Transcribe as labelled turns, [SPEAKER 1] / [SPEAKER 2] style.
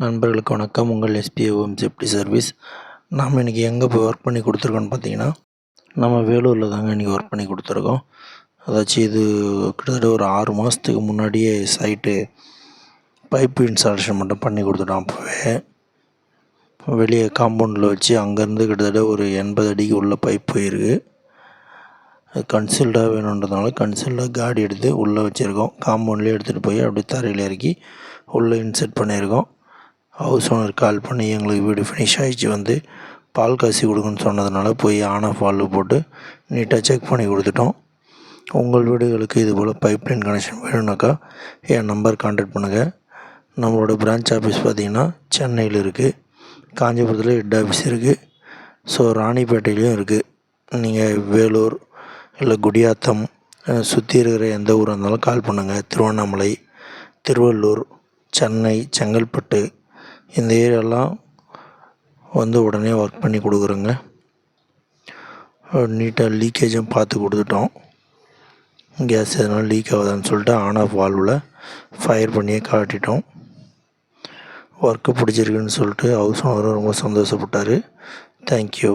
[SPEAKER 1] நண்பர்களுக்கு வணக்கம். உங்கள் எஸ்பிஐ ஹோம் சேஃப்டி சர்வீஸ். நாம் இன்றைக்கி எங்கே போய் ஒர்க் பண்ணி கொடுத்துருக்கோன்னு பார்த்தீங்கன்னா, நம்ம வேலூரில் தாங்க இன்றைக்கி ஒர்க் பண்ணி கொடுத்துருக்கோம். அதாச்சும் இது கிட்டத்தட்ட ஒரு 6 மாதத்துக்கு முன்னாடியே சைட்டு பைப்பு இன்ஸ்டாலேஷன் மட்டும் பண்ணி கொடுத்துட்டோம். அப்போவே வெளியே காம்பவுண்டில் வச்சு அங்கேருந்து கிட்டத்தட்ட ஒரு 80 அடிக்கு உள்ள பைப் போயிருக்கு. அது கன்சீல்டாக வேணுன்றதுனால கன்சீல்டாக காடி எடுத்து உள்ளே வச்சுருக்கோம். காம்பவுண்ட்லேயே எடுத்துகிட்டு போய் அப்படியே தரையில் இறக்கி உள்ளே இன்செர்ட் பண்ணியிருக்கோம். ஹவுஸ் ஓனர் கால் பண்ணி எங்களுக்கு வீடு ஃபினிஷ் ஆகிடுச்சு, வந்து பால் காசி கொடுக்குன்னு சொன்னதுனால போய் ஆன் ஆஃப் வால்வு போட்டு நீட்டாக செக் பண்ணி கொடுத்துட்டோம். உங்கள் வீடுகளுக்கு இதுபோல் பைப்லைன் கனெக்ஷன் வேணும்னாக்கா என் நம்பர் கான்டாக்ட் பண்ணுங்கள். நம்மளோட பிரான்ச் ஆஃபீஸ் பார்த்திங்கன்னா சென்னையில் இருக்குது, காஞ்சிபுரத்தில் ஹெட் ஆஃபீஸ் இருக்குது, ஸோ ராணிப்பேட்டையிலையும் இருக்குது. நீங்கள் வேலூர் இல்லை குடியாத்தம் சுற்றி இருக்கிற எந்த ஊராக இருந்தாலும் கால் பண்ணுங்கள். திருவண்ணாமலை, திருவள்ளூர், சென்னை, செங்கல்பட்டு இந்த ஏரியாலாம் வந்து உடனே ஒர்க் பண்ணி கொடுக்குறோங்க. நீட்டாக லீக்கேஜும் பார்த்து கொடுத்துட்டோம். கேஸ் எதனாலும் லீக் ஆகுதான்னு சொல்லிட்டு ஆன் ஆஃப் வால்வில் ஃபயர் பண்ணியே காட்டிட்டோம். ஒர்க்கு பிடிச்சிருக்குன்னு சொல்லிட்டு ஹவுஸ் ஓனரும் ரொம்ப சந்தோஷப்பட்டார். தேங்க்யூ.